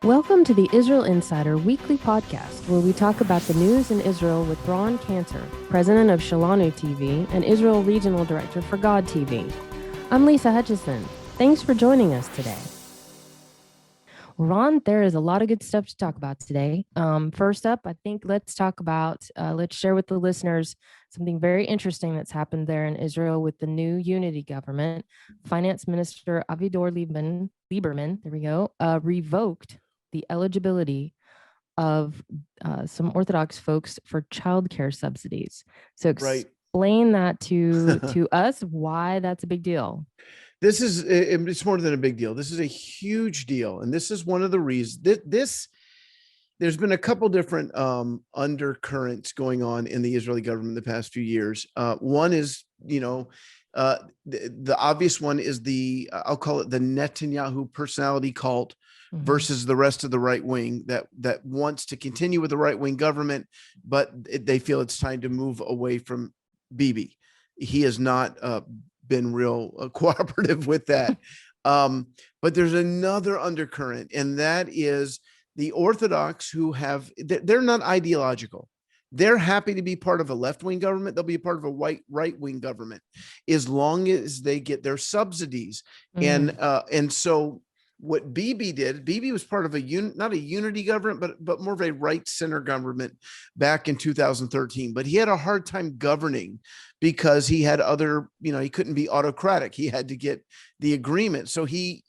Welcome to the Israel Insider weekly podcast, where we talk about the news in Israel with Ron Cantor, president of Shalanu TV and Israel regional director for God TV. I'm Lisa Hutchison. Thanks for joining us today. Ron, there is a lot of good stuff to talk about today. First up, I think let's share with the listeners something very interesting that's happened there in Israel with the new unity government. Finance Minister Avigdor Lieberman, there we go, revoked the eligibility of some Orthodox folks for childcare subsidies. So explain that to us, why that's a big deal. It's more than a big deal. This is a huge deal. And this is one of the reasons there's been a couple different undercurrents going on in the Israeli government the past few years. One is, the obvious one is I'll call it the Netanyahu personality cult versus the rest of the right wing that wants to continue with the right wing government, but they feel it's time to move away from Bibi. He has not been real cooperative with that. But there's another undercurrent, and that is the Orthodox they're not ideological. They're happy to be part of a left-wing government. They'll be a part of a right-wing government as long as they get their subsidies. And so what Bibi was part of not a unity government, but more of a right center government back in 2013. But he had a hard time governing because he had he couldn't be autocratic. He had to get the agreement. So he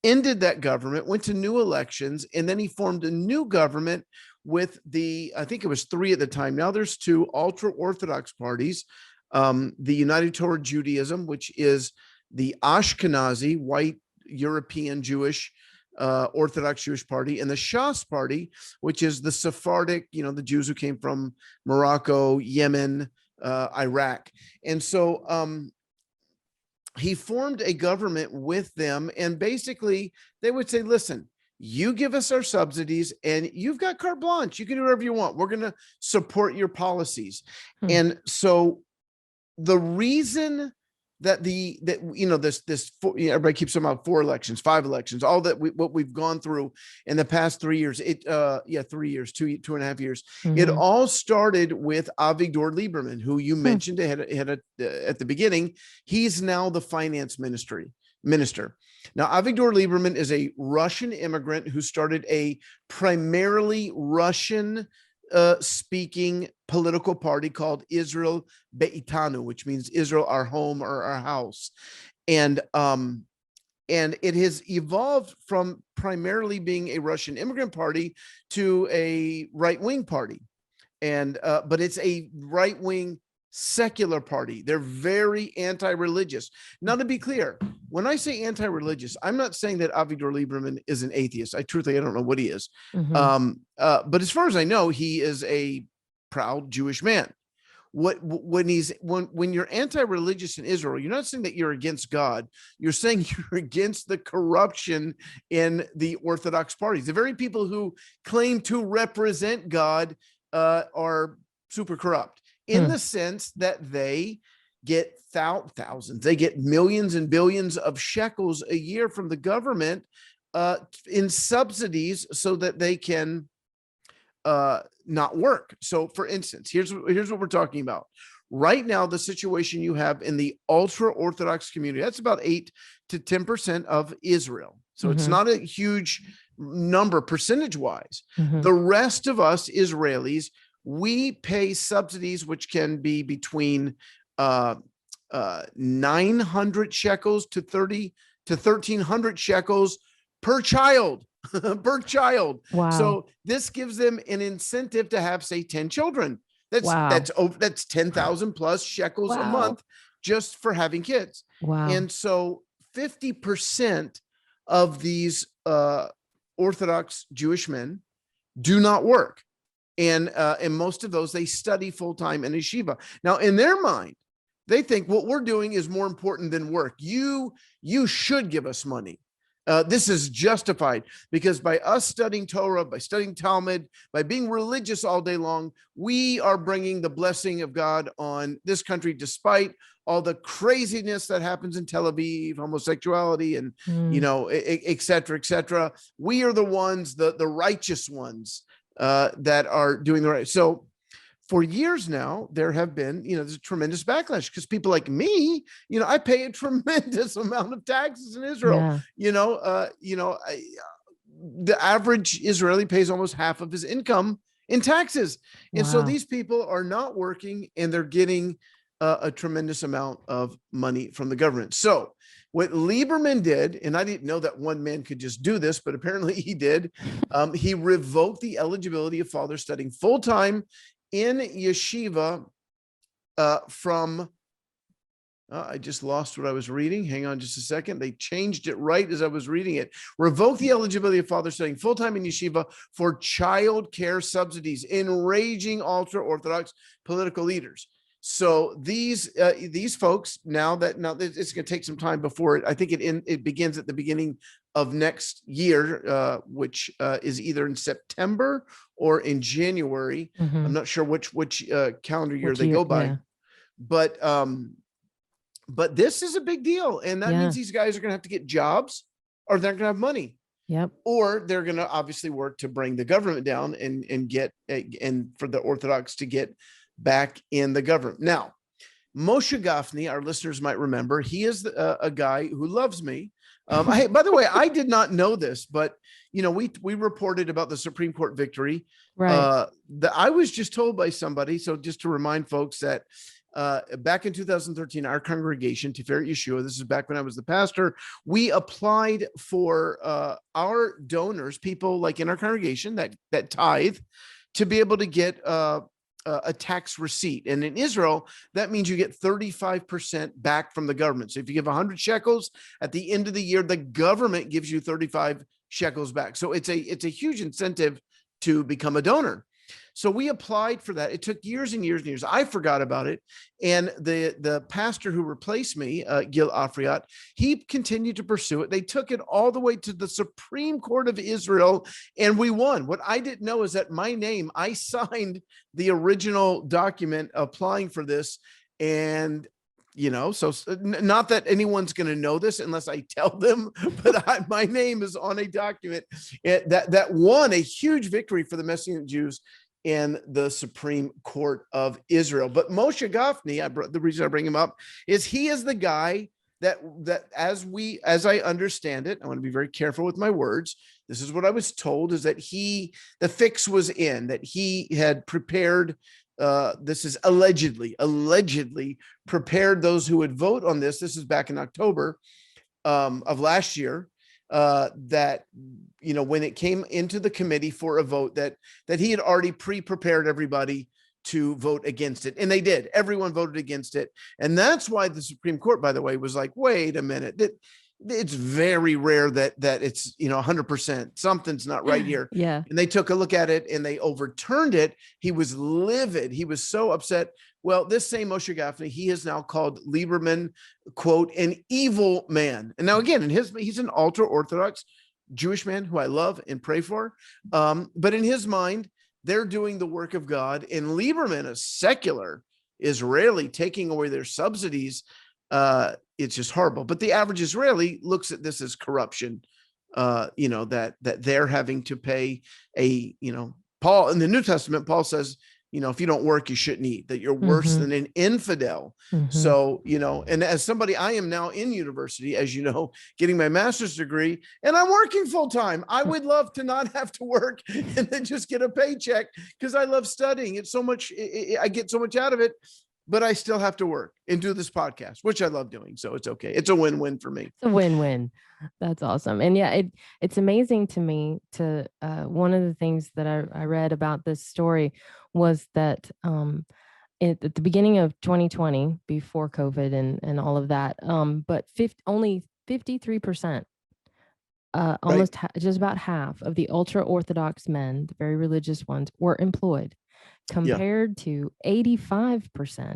ended that government, went to new elections, and then he formed a new government with I think it was three at the time. Now there's two ultra-Orthodox parties, the United Toward Judaism, which is the Ashkenazi white European Jewish Orthodox Jewish party, and the Shas party, which is the Sephardic, the Jews who came from Morocco, Yemen, Iraq. And so he formed a government with them, and basically they would say, listen, you give us our subsidies and you've got carte blanche. You can do whatever you want. We're going to support your policies. And so the reason that everybody keeps talking about 4 elections, 5 elections, all that what we've gone through in the past 3 years, 3 years, 2.5 years. It all started with Avigdor Lieberman, who you mentioned at the beginning. He's now the finance minister. Now, Avigdor Lieberman is a Russian immigrant who started a primarily Russian speaking political party called Israel Be'itanu, which means Israel, our home or our house. And it has evolved from primarily being a Russian immigrant party to a right-wing party. But it's a right-wing secular party. They're very anti-religious. Now, to be clear, when I say anti-religious, I'm not saying that Avigdor Lieberman is an atheist. I don't know what he is. But as far as I know, he is a proud Jewish man. When you're anti-religious in Israel, you're not saying that you're against God. You're saying you're against the corruption in the Orthodox parties. The very people who claim to represent God are super corrupt, in the sense that they get thousands, they get millions and billions of shekels a year from the government in subsidies so that they can not work. So for instance, here's what we're talking about. Right now, the situation you have in the ultra-Orthodox community, that's about 8 to 10% of Israel. So it's not a huge number percentage-wise. The rest of us Israelis, we pay subsidies which can be between 900 shekels to 1,300 shekels per child. Per child. Wow. So this gives them an incentive to have, say, 10 children. That's 10,000 plus shekels a month just for having kids. Wow. And so 50% of these Orthodox Jewish men do not work. And most of those, they study full-time in yeshiva. Now, in their mind, they think what we're doing is more important than work. You should give us money. This is justified because by us studying Torah, by studying Talmud, by being religious all day long, we are bringing the blessing of God on this country, despite all the craziness that happens in Tel Aviv, homosexuality, and et cetera, et cetera. We are the ones, the righteous ones that are doing the right. So for years now, there have been, there's a tremendous backlash because people like me, I pay a tremendous amount of taxes in Israel. The average Israeli pays almost half of his income in taxes. And so these people are not working and they're getting a tremendous amount of money from the government. So what Lieberman did, and I didn't know that one man could just do this, but apparently he did, he revoked the eligibility of fathers studying full-time in yeshiva from, I just lost what I was reading. Hang on just a second. They changed it right as I was reading it. Revoke the eligibility of fathers studying full-time in yeshiva for child care subsidies, enraging ultra-Orthodox political leaders. So these folks, now it's going to take some time before I think it begins at the beginning of next year, which is either in September or in January. I'm not sure which calendar year they go by, but this is a big deal, and that means these guys are going to have to get jobs, or they're going to have money. Or they're going to obviously work to bring the government down and get and for the Orthodox to get back in the government. Now, Moshe Gafni, our listeners might remember, he is a guy who loves me. By the way, I did not know this, but we reported about the Supreme Court victory. Right. I was just told by somebody. So just to remind folks that back in 2013, our congregation, Tiferet Yeshua, this is back when I was the pastor, we applied for our donors, people like in our congregation that tithe, to be able to get a tax receipt. And in Israel, that means you get 35% back from the government. So if you give 100 shekels at the end of the year, the government gives you 35 shekels back. So it's a huge incentive to become a donor. So we applied for that. It took years and years and years. I forgot about it. And the pastor who replaced me, Gil Afriat, he continued to pursue it. They took it all the way to the Supreme Court of Israel, and we won. What I didn't know is that I signed the original document applying for this. And so not that anyone's going to know this unless I tell them, but my name is on a document that won a huge victory for the Messianic Jews in the Supreme Court of Israel. But Moshe Gafni, the reason I bring him up is he is the guy that as I understand it, I want to be very careful with my words. This is what I was told, is that the fix was in, that he had prepared, this is allegedly prepared those who would vote on this. This is back in October of last year. That when it came into the committee for a vote, that he had already pre-prepared everybody to vote against it, and they did. Everyone voted against it, and that's why the Supreme Court, by the way, was like, wait a minute, it's very rare that it's 100%. Something's not right here. And they took a look at it and they overturned it. He was livid. He was so upset. Well, this same Moshe Gafni, he is now called Lieberman, quote, an evil man. And now again, he's an ultra-Orthodox Jewish man who I love and pray for. But in his mind, they're doing the work of God, and Lieberman, a secular Israeli, taking away their subsidies. It's just horrible. But the average Israeli looks at this as corruption, that they're having to pay Paul in the New Testament, Paul says, if you don't work, you shouldn't eat, that you're worse than an infidel. So, and as somebody, I am now in university, as you know, getting my master's degree, and I'm working full time. I would love to not have to work and then just get a paycheck, because I love studying. It's so much, I get so much out of it. But I still have to work and do this podcast, which I love doing. So it's okay. It's a win-win for me. It's a win-win. That's awesome. And it's amazing to me one of the things that I read about this story was that at the beginning of 2020, before COVID and all of that, but only 53%, almost just about half of the ultra-Orthodox men, the very religious ones, were employed, compared to 85%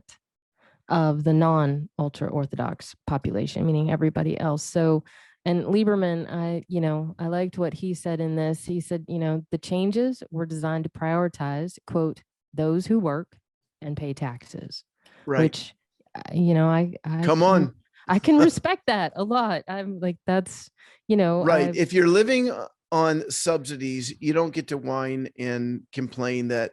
of the non-ultra-Orthodox population, meaning everybody else. So, and Lieberman, I liked what he said in this. He said, the changes were designed to prioritize, quote, those who work and pay taxes, which I Come can on. respect that a lot. I'm like, that's, Right. If you're living on subsidies, you don't get to whine and complain that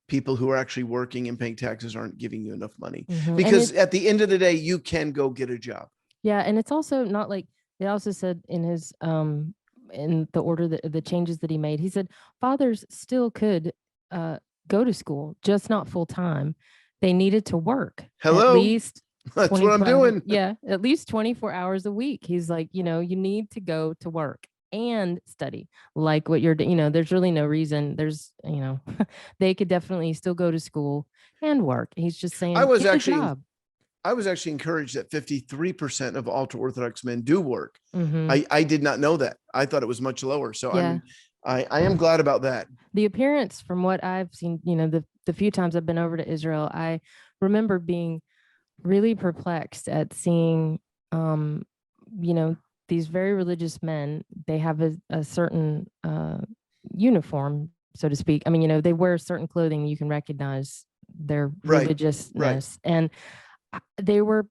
people who are actually working and paying taxes aren't giving you enough money. and Because at the end of the day, you can go get a job. yeah, and it's also not like they also said in his in the order that the changes that he made, he said fathers still could go to school, just not full time. They needed to work at Hello. least That's what I'm 24 hours, doing. yeah, at least 24 hours a week. He's like, you need to go to work and study like what you're, there's really no reason. They could definitely still go to school and work. He's just I saying, was get a actually job. I was actually encouraged that 53% of ultra Orthodox men do work. Hmm. I did not know that. I thought it was much lower. So Yeah. I am glad about that. The appearance from what I've seen, the few times I've been over to Israel, I remember being really perplexed at seeing, um, you know, these very religious men. They have a certain uniform, so to speak. I mean, they wear certain clothing you can recognize their Right. Right. religiousness, and they were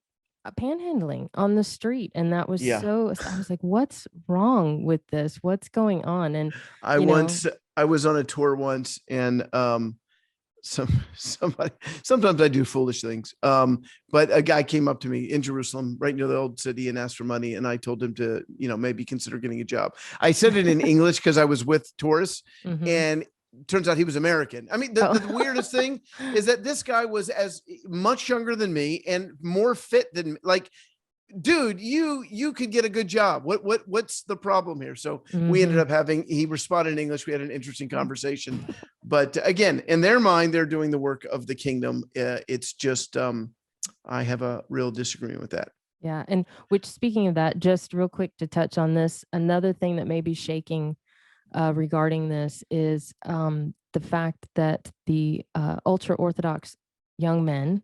panhandling on the street, and that was Yeah. so. I was like, "What's wrong with this? What's going on?" And I you know, once I was on a tour once and somebody sometimes I do foolish things. But a guy came up to me in Jerusalem, right near the old city, and asked for money. And I told him to, maybe consider getting a job. I said it in English because I was with tourists, mhm. and turns out he was American. I mean, the, Oh. the weirdest thing is that this guy was as much younger than me and more fit than like, dude, you could get a good job. What's the problem here? So we ended Mhm. up he responded in English. We had an interesting conversation, but again, in their mind, they're doing the work of the kingdom. It's just, I have a real disagreement with that. Yeah, and which, speaking of that, just real quick to touch on this, another thing that may be shaking regarding this is the fact that the ultra Orthodox young men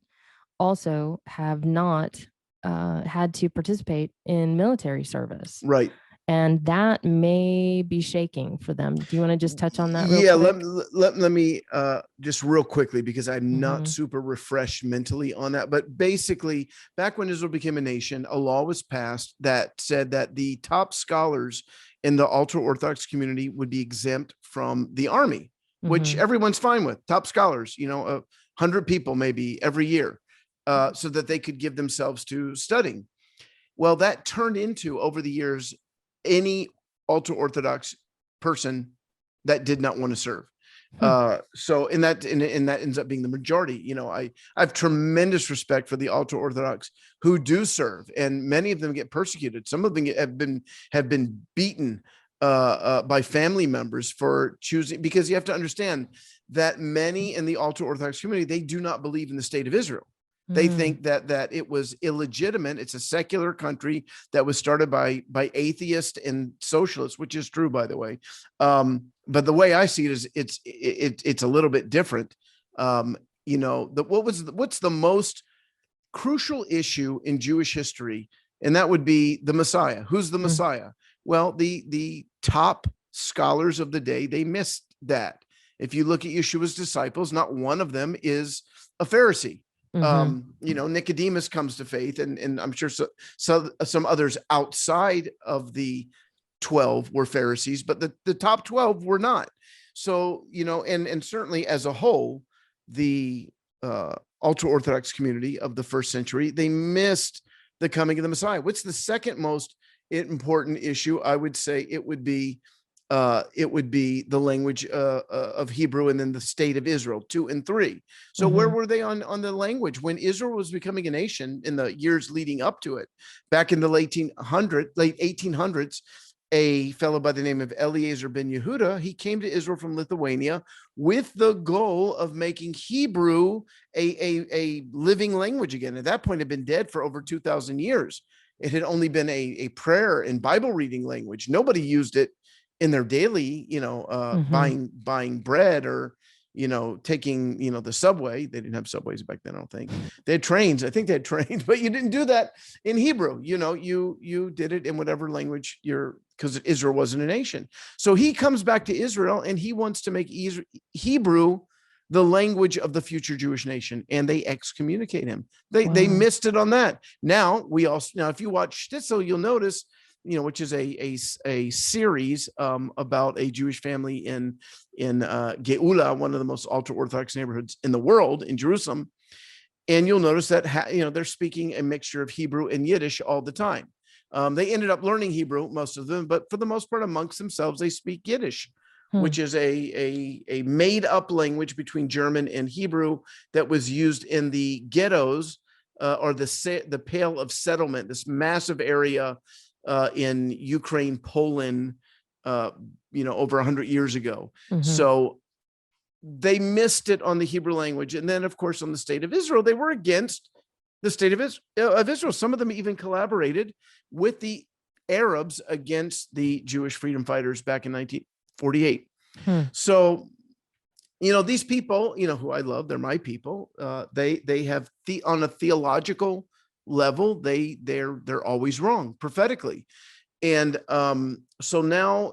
also have not had to participate in military service. Right. And that may be shaking for them. Do you want to just touch on that real Yeah, quick? let me just real quickly, because I'm not Mm-hmm. super refreshed mentally on that. But basically, back when Israel became a nation, a law was passed that said that the top scholars in the ultra Orthodox community would be exempt from the army, which Mm-hmm. everyone's fine with. Top scholars, 100 people maybe every year, so that they could give themselves to studying. Well, that turned into, over the years, any ultra Orthodox person that did not want to serve. Hmm. So in that ends up being the majority. I have tremendous respect for the ultra Orthodox who do serve, and many of them get persecuted. Some of them have been beaten by family members for choosing, because you have to understand that many in the ultra Orthodox community, they do not believe in the state of Israel. They Mm. think that it was illegitimate. It's a secular country that was started by atheists and socialists, which is true, by the way. But the way I see it is it's a little bit different. What's the most crucial issue in Jewish history, and that would be the Messiah. Who's the Mm. Messiah? Well, the top scholars of the day, they missed that. If you look at Yeshua's disciples, not one of them is a Pharisee. Mm-hmm. Nicodemus comes to faith, and I'm sure some others outside of the 12 were Pharisees, but the top 12 were not. So, and certainly as a whole, the ultra Orthodox community of the first century, they missed the coming of the Messiah. What's the second most important issue? I would say it would be the language of Hebrew, and then the state of Israel, 2 and 3. So where Mm-hmm. were they on the language when Israel was becoming a nation in the years leading up to it? Back in the late 1800s, a fellow by the name of Eliezer ben Yehuda, he came to Israel from Lithuania with the goal of making Hebrew a living language again. At that point, it had been dead for over 2,000 years. It had only been a prayer and Bible reading language. Nobody used it in their daily, Mm-hmm. buying bread, or, taking, the subway. They didn't have subways back then, I don't think. They had trains. I think they had trains, but you didn't do that in Hebrew. You did it in whatever language because Israel wasn't a nation. So he comes back to Israel and he wants to make Hebrew the language of the future Jewish nation, and they excommunicate him. They missed it on that. Now if you watch Stitzel, you'll notice, which is a series about a Jewish family in Geula, one of the most ultra-Orthodox neighborhoods in the world, in Jerusalem. And you'll notice that they're speaking a mixture of Hebrew and Yiddish all the time. They ended up learning Hebrew, most of them, but for the most part, amongst themselves, they speak Yiddish, which is a made-up language between German and Hebrew that was used in the ghettos or the Pale of Settlement, this massive area in Ukraine, Poland, over 100 years ago. So they missed it on the Hebrew language. And then, of course, on the state of Israel, they were against the state of Israel. Some of them even collaborated with the Arabs against the Jewish freedom fighters back in 1948. So, these people, who I love, they're my people. They have on a theological level, they're always wrong prophetically. And so now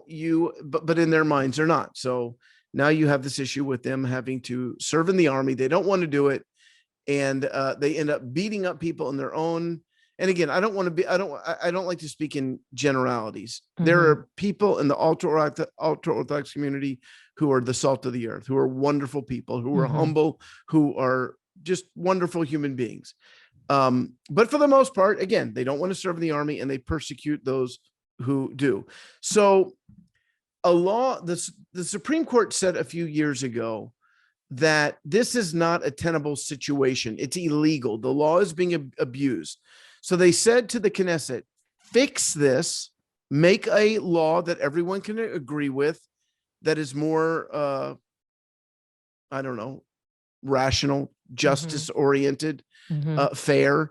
but in their minds, they're not. So now you have this issue with them having to serve in the army. They don't want to do it. And they end up beating up people in their own. And again, I don't like to speak in generalities. There are people in the ultra-Orthodox community who are the salt of the earth, who are wonderful people, who are humble, who are just wonderful human beings. But for the most part, again, they don't want to serve in the army, and they persecute those who do. So the Supreme Court said a few years ago that this is not a tenable situation. It's illegal. The law is being abused. So they said to the Knesset, fix this, make a law that everyone can agree with, that is more, rational, justice oriented, fair.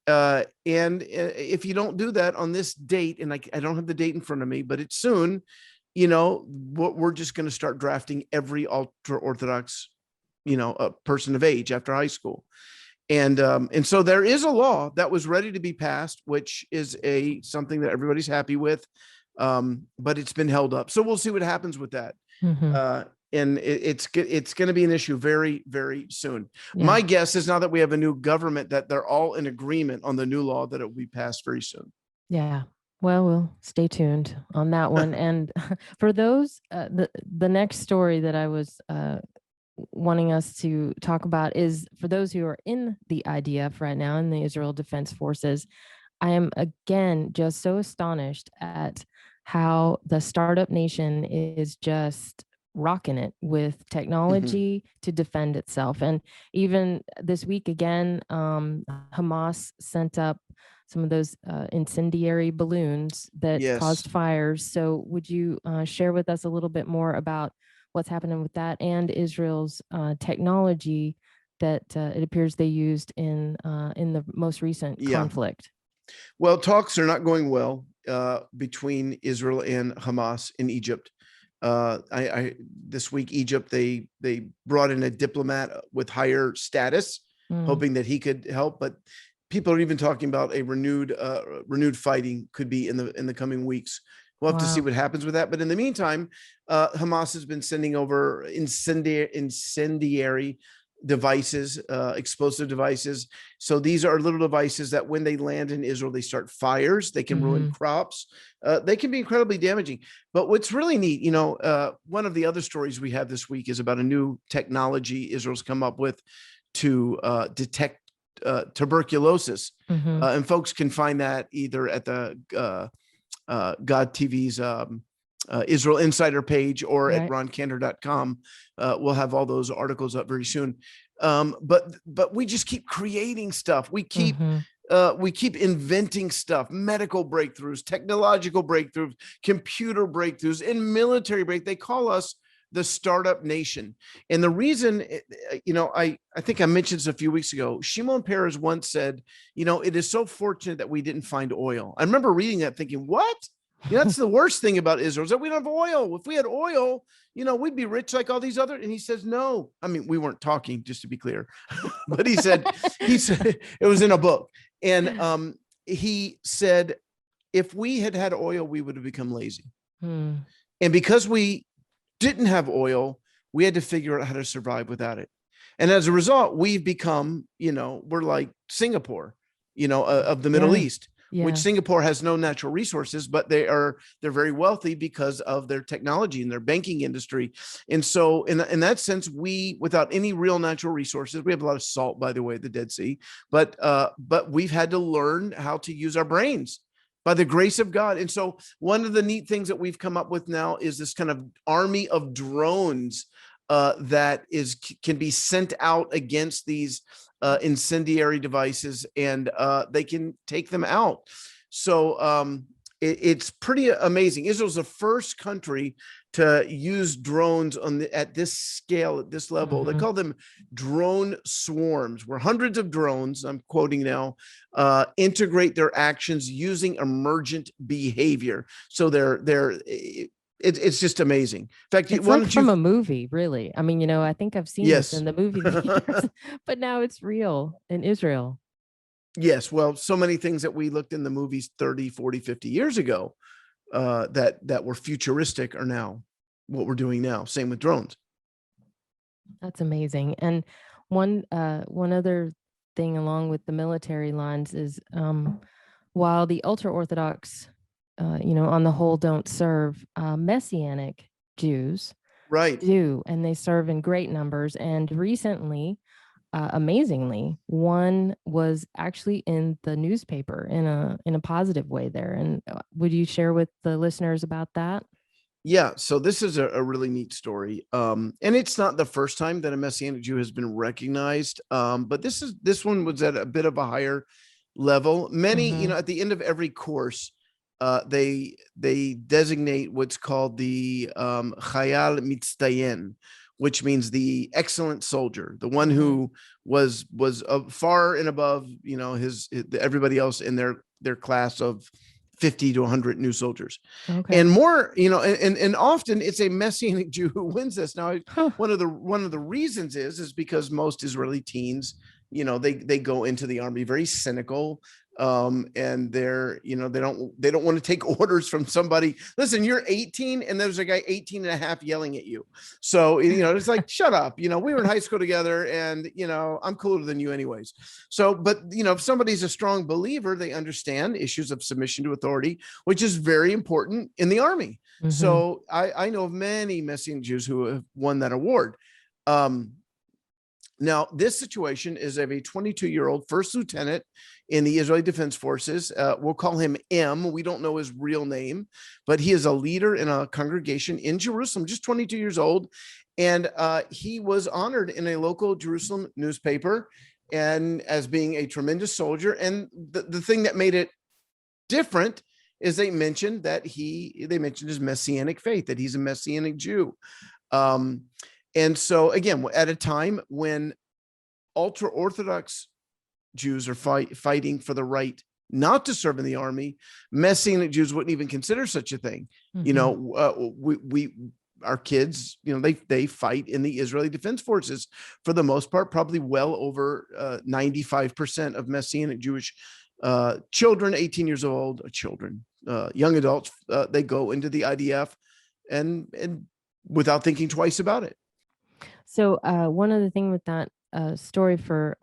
And if you don't do that on this date, and I don't have the date in front of me, but it's soon, we're just going to start drafting every ultra-Orthodox, a person of age after high school. And so there is a law that was ready to be passed, which is something that everybody's happy with. But it's been held up. So we'll see what happens with that. And it's going to be an issue very, very soon. Yeah. My guess is now that we have a new government, that they're all in agreement on the new law, that it will be passed very soon. Yeah. Well, we'll stay tuned on that one. And for those, the next story that I was wanting us to talk about is for those who are in the IDF right now, in the Israel Defense Forces. I am again just so astonished at how the startup nation is just rocking it with technology to defend itself. And even this week again, Hamas sent up some of those incendiary balloons that caused fires. So would you share with us a little bit more about what's happening with that and Israel's technology that it appears they used in the most recent conflict? Well, talks are not going well between Israel and Hamas in Egypt. This week, Egypt, they brought in a diplomat with higher status, hoping that he could help. But people are even talking about a renewed fighting could be in the coming weeks. We'll have to see what happens with that. But in the meantime, Hamas has been sending over incendiary devices, explosive devices. So these are little devices that when they land in Israel, they start fires. They can ruin crops. They can be incredibly damaging. But what's really neat, one of the other stories we have this week is about a new technology Israel's come up with to detect tuberculosis. And folks can find that either at the God TV's Israel Insider page or at roncantor.com. We'll have all those articles up very soon. But we just keep creating stuff. We keep inventing stuff, medical breakthroughs, technological breakthroughs, computer breakthroughs, and military break. They call us the startup nation. And the reason, I think I mentioned this a few weeks ago, Shimon Peres once said, it is so fortunate that we didn't find oil. I remember reading that thinking, what? That's the worst thing about Israel, is that we don't have oil. If we had oil, we'd be rich like all these other. And he says, no. I mean, we weren't talking, just to be clear, but he said it was in a book. And he said, if we had oil, we would have become lazy. And because we didn't have oil, we had to figure out how to survive without it. And as a result, we've become, we're like Singapore, of the Middle Yeah. East, which Yeah. Singapore has no natural resources, but they're very wealthy because of their technology and their banking industry. And so in that sense, we, without any real natural resources, we have a lot of salt, by the way, at the Dead Sea, but we've had to learn how to use our brains by the grace of God. And so one of the neat things that we've come up with now is this kind of army of drones that can be sent out against these incendiary devices, and they can take them out. So it's pretty amazing. Israel's the first country to use drones at this scale, at this level. They call them drone swarms, where hundreds of drones, I'm quoting now, integrate their actions using emergent behavior. So it's just amazing. In fact, It's why like don't you? from a movie, really. I mean, I think I've seen this Yes. in the movie theaters, but now it's real in Israel. Yes. Well, so many things that we looked in the movies 30, 40, 50 years ago that were futuristic are now what we're doing now. Same with drones. That's amazing. And one other thing along with the military lines is while the ultra-Orthodox, on the whole don't serve, Messianic Jews Right. do, and they serve in great numbers. And recently, amazingly, one was actually in the newspaper in a positive way there. And would you share with the listeners about that? Yeah, so this is a really neat story, and it's not the first time that a Messianic Jew has been recognized, but this one was at a bit of a higher level. Many, at the end of every course, they designate what's called the Chayal Mitzdayen, which means the excellent soldier, the one who was far and above, everybody else in their class of 50 to 100 new soldiers. Okay. And more, and often it's a Messianic Jew who wins this. Now, Huh. one of the reasons is because most Israeli teens, they go into the army very cynical, and they don't want to take orders from somebody. Listen, you're 18 and there's a guy 18 and a half yelling at you. So, it's like, shut up. We were in high school together, and, I'm cooler than you anyways. So, but, if somebody's a strong believer, they understand issues of submission to authority, which is very important in the army. So I know of many Messianic Jews who have won that award. Now, this situation is of a 22-year-old first lieutenant in the Israeli Defense Forces. We'll call him M. We don't know his real name, but he is a leader in a congregation in Jerusalem, just 22 years old. And he was honored in a local Jerusalem newspaper and as being a tremendous soldier. And the thing that made it different is they mentioned his Messianic faith, that he's a Messianic Jew. And so again, at a time when ultra-Orthodox Jews are fighting for the right not to serve in the army, Messianic Jews wouldn't even consider such a thing. Our kids, they fight in the Israeli Defense Forces for the most part. Probably well over 95% of Messianic Jewish children, 18 years old, young adults, they go into the IDF and without thinking twice about it. So one other thing with that story for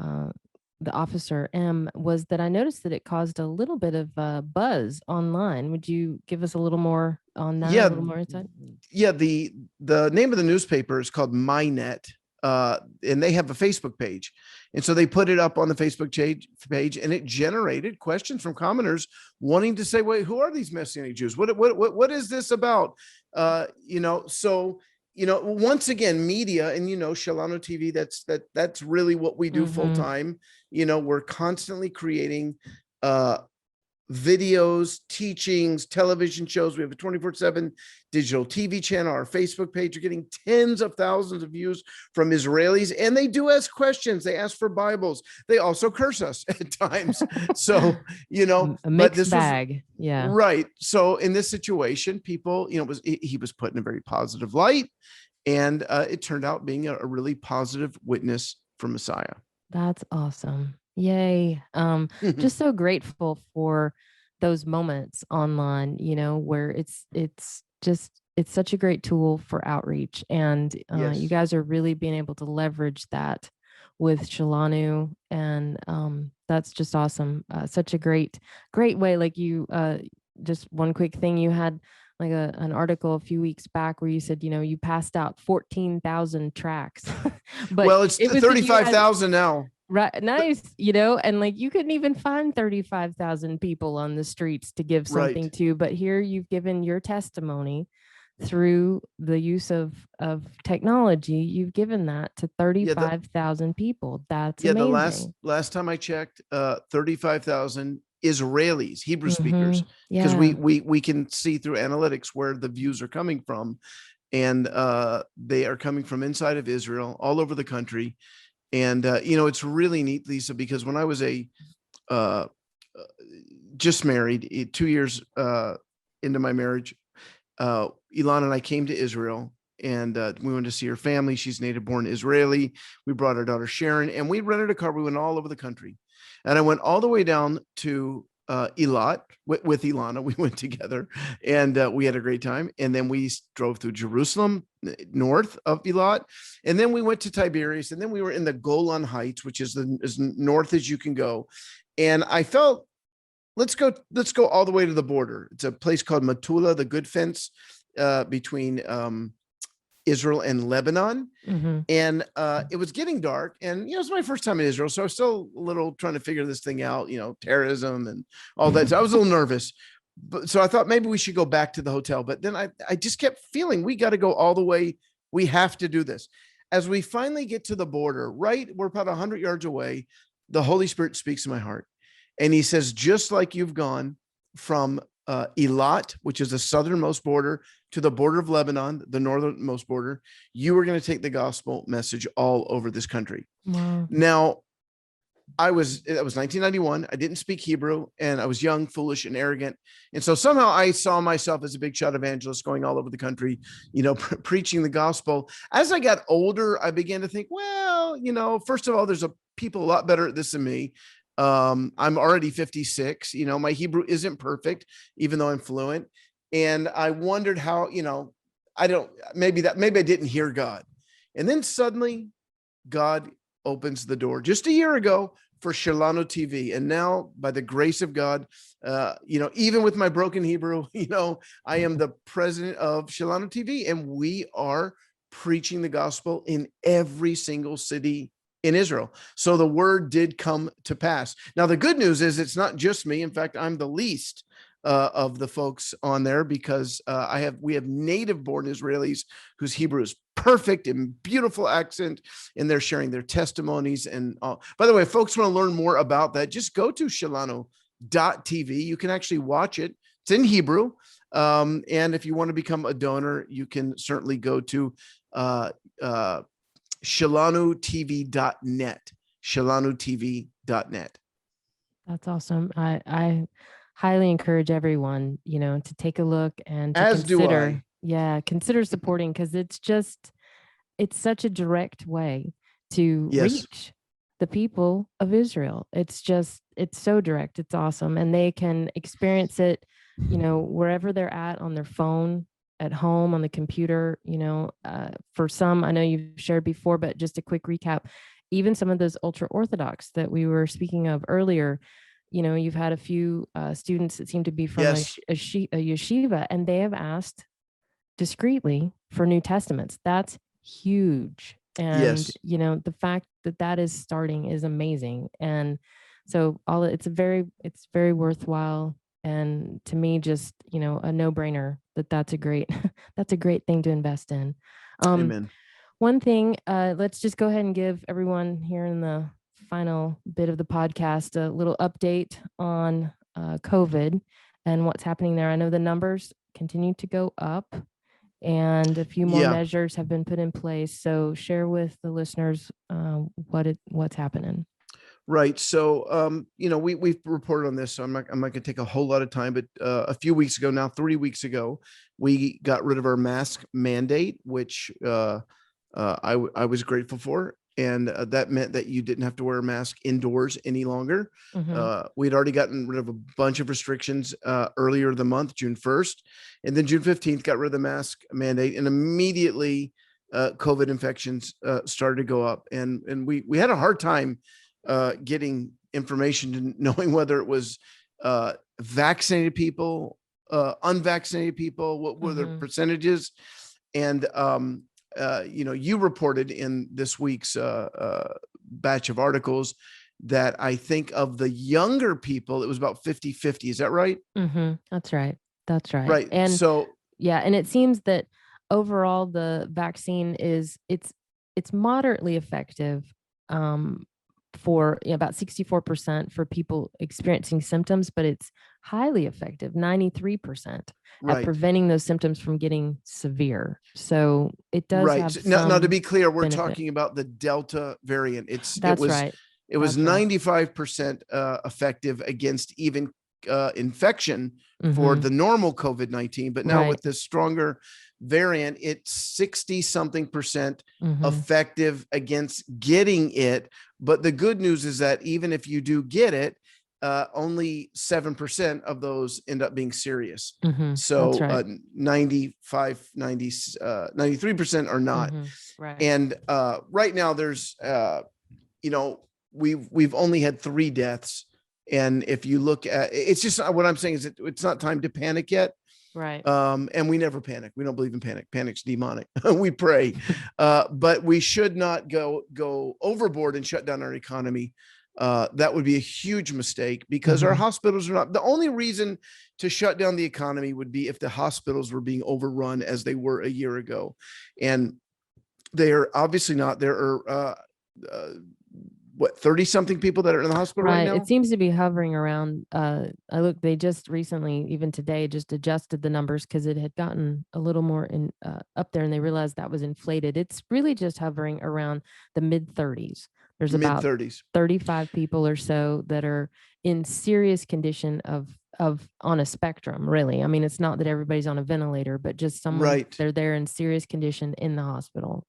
the officer M was that I noticed that it caused a little bit of buzz online. Would you give us a little more on that? Yeah, a little more insight? Yeah, the name of the newspaper is called MyNet, and they have a Facebook page, and so they put it up on the Facebook page, and it generated questions from commenters wanting to say, "Wait, who are these Messianic Jews? What is this about?" So once again, media, and Shalano TV, that's really what we do full time. We're constantly creating videos, teachings, television shows. We have a 24/7 digital TV channel. Our Facebook page are getting tens of thousands of views from Israelis, and they do ask questions. They ask for Bibles. They also curse us at times. So, a mixed bag. Yeah. Right. So in this situation, people, he was put in a very positive light, and it turned out being a really positive witness for Messiah. That's awesome. Yay. Just so grateful for those moments online, where it's such a great tool for outreach. And Yes. you guys are really being able to leverage that with Shalanu, and that's just awesome. Such a great way. Like you, just one quick thing, you had like an article a few weeks back where you said, you passed out 14,000 tracks, but Well, it's it was that you had 35,000 now. right, nice, and like you couldn't even find 35,000 people on the streets to give Right. something to, but here you've given your testimony through the use of technology. You've given that to Yeah. 35,000 people. That's The amazing. last time I checked, 35,000 Israelis, Hebrew Mm-hmm. speakers, because Yeah. we can see through analytics where the views are coming from, and they are coming from inside of Israel, all over the country. And it's really neat, Lisa, because when I was uh, just married, 2 years into my marriage, Ilan and I came to Israel, and we went to see her family. She's native born Israeli. We brought our daughter Sharon, and we rented a car. We went all over the country, and I went all the way down to Eilat with Ilana. We went together, and we had a great time. And then we drove through Jerusalem, north of Eilat, and then we went to Tiberias, and then we were in the Golan Heights, which is as north as you can go. And I felt, let's go all the way to the border. It's a place called Matula, the good fence between Israel and Lebanon. Mm-hmm. And it was getting dark, and it's my first time in Israel, so I was still a little trying to figure this thing out, terrorism and all that. So I was a little nervous, but so I thought maybe we should go back to the hotel. But then I just kept feeling we got to go all the way. We have to do this. As we finally get to the border, right, we're about 100 yards away. The Holy Spirit speaks to my heart, and He says, just like you've gone from Eilat, which is the southernmost border, to the border of Lebanon, the northernmost border, you are going to take the gospel message all over this country. Wow. Now, it was 1991. I didn't speak Hebrew, and I was young, foolish, and arrogant. And so somehow I saw myself as a big shot evangelist going all over the country, preaching the gospel. As I got older, I began to think, well, first of all, there's people a lot better at this than me. I'm already 56. My Hebrew isn't perfect, even though I'm fluent. And I wondered how, maybe I didn't hear God. And then suddenly God opens the door just a year ago for Shalanu TV. And now, by the grace of God, even with my broken Hebrew, I am the president of Shalanu TV, and we are preaching the gospel in every single city in Israel. So the word did come to pass. Now, the good news is it's not just me. In fact, I'm the least of the folks on there, because we have native born Israelis whose Hebrew is perfect and beautiful accent, and they're sharing their testimonies. And by the way, if folks want to learn more about that, just go to shalanu.tv. You can actually watch it. It's in Hebrew. And if you want to become a donor, you can certainly go to shalanutv.net, shalanutv.net. That's awesome. I highly encourage everyone, to take a look and to As do I. consider supporting, because it's such a direct way to Yes. reach the people of Israel. It's so direct. It's awesome. And they can experience it, wherever they're at, on their phone, at home, on the computer. For some, I know you've shared before, but just a quick recap, even some of those ultra-Orthodox that we were speaking of earlier, you've had a few students that seem to be from Yes. a yeshiva, and they have asked discreetly for New Testaments. That's huge. And, Yes. the fact that is starting is amazing. And so it's very worthwhile. And to me, just, a no-brainer that's a great thing to invest in. Amen. One thing, let's just go ahead and give everyone here in the final bit of the podcast a little update on COVID and what's happening there. I know the numbers continue to go up, and a few more measures have been put in place. So share with the listeners what's happening. Right. So, we've reported on this, so I'm not going to take a whole lot of time, but a few weeks ago now, 3 weeks ago, we got rid of our mask mandate, which I was grateful for. And that meant that you didn't have to wear a mask indoors any longer. Mm-hmm. We'd already gotten rid of a bunch of restrictions earlier the month, June 1st. And then June 15th, got rid of the mask mandate. And immediately COVID infections started to go up, and we had a hard time getting information and knowing whether it was vaccinated people, unvaccinated people, what were the percentages. And you reported in this week's batch of articles that I think of the younger people, it was about 50-50. Is that right? That's right. That's right. Right. And so yeah, and it seems that overall the vaccine it's moderately effective for about 64% for people experiencing symptoms, but it's highly effective, 93% at preventing those symptoms from getting severe. So it does have some now, to be clear, we're benefit. talking about the Delta variant. That's right. It was 95% effective against even infection for the normal COVID-19, but now with this stronger variant, it's 60 something percent effective against getting it. But the good news is that even if you do get it, only 7% of those end up being serious. So 93% are not. And right now there's, we've only had 3 deaths. And if you look at, it's just what I'm saying is that it's not time to panic yet. Right. And we never panic. We don't believe in panic. Panic's demonic. We pray, but we should not go overboard and shut down our economy. That would be a huge mistake, because our hospitals are not. The only reason to shut down the economy would be if the hospitals were being overrun as they were a year ago. And they are obviously not. There are, 30 something people that are in the hospital right now? It seems to be hovering around. They just recently, even today, just adjusted the numbers because it had gotten a little more up there, and they realized that was inflated. It's really just hovering around the mid 30s. There's about 35 people or so that are in serious condition of on a spectrum, really. I mean, it's not that everybody's on a ventilator, but just someone, they're there in serious condition in the hospital.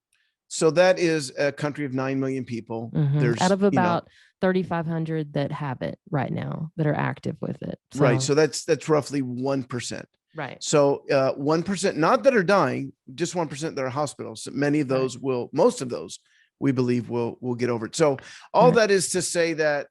So that is a country of 9 million people. There's out of about 3,500 that have it right now, that are active with it. So that's roughly 1%. Right. So 1%, not that are dying, just 1% that are hospitals. Many of those most of those, we believe, will get over it. So all that is to say that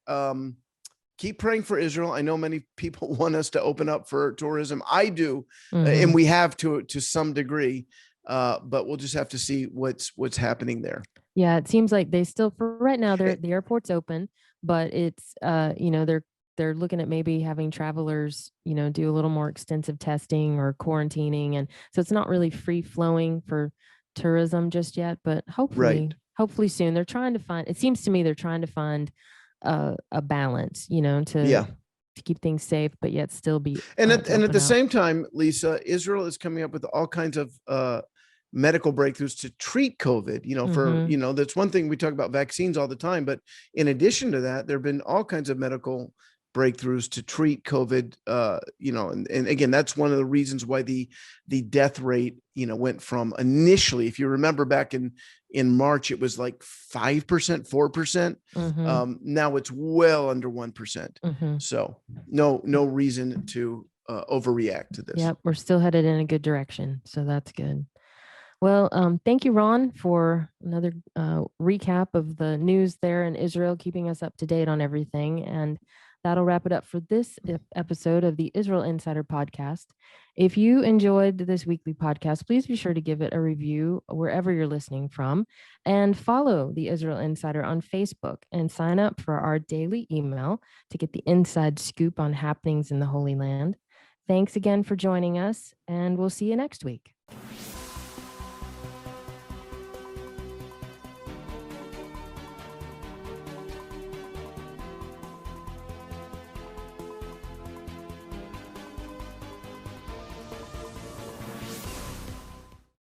keep praying for Israel. I know many people want us to open up for tourism. I do, and we have to some degree. But we'll just have to see what's happening there. Yeah, it seems like they still, for right now, the airport's open, but it's they're looking at maybe having travelers, do a little more extensive testing or quarantining, and so it's not really free flowing for tourism just yet. But hopefully soon. They're trying to find. It seems to me they're trying to find a balance, to keep things safe, but yet still be. And at the same time, Lisa, Israel is coming up with all kinds of medical breakthroughs to treat COVID. That's one thing. We talk about vaccines all the time, but in addition to that, there have been all kinds of medical breakthroughs to treat COVID. And again, that's one of the reasons why the death rate, went from initially, if you remember back in March, it was like 5%, 4%. Now it's well under 1%. So no reason to overreact to this. Yep, we're still headed in a good direction, so that's good. Well, thank you, Ron, for another recap of the news there in Israel, keeping us up to date on everything. And that'll wrap it up for this episode of the Israel Insider Podcast. If you enjoyed this weekly podcast, please be sure to give it a review wherever you're listening from, and follow the Israel Insider on Facebook, and sign up for our daily email to get the inside scoop on happenings in the Holy Land. Thanks again for joining us, and we'll see you next week.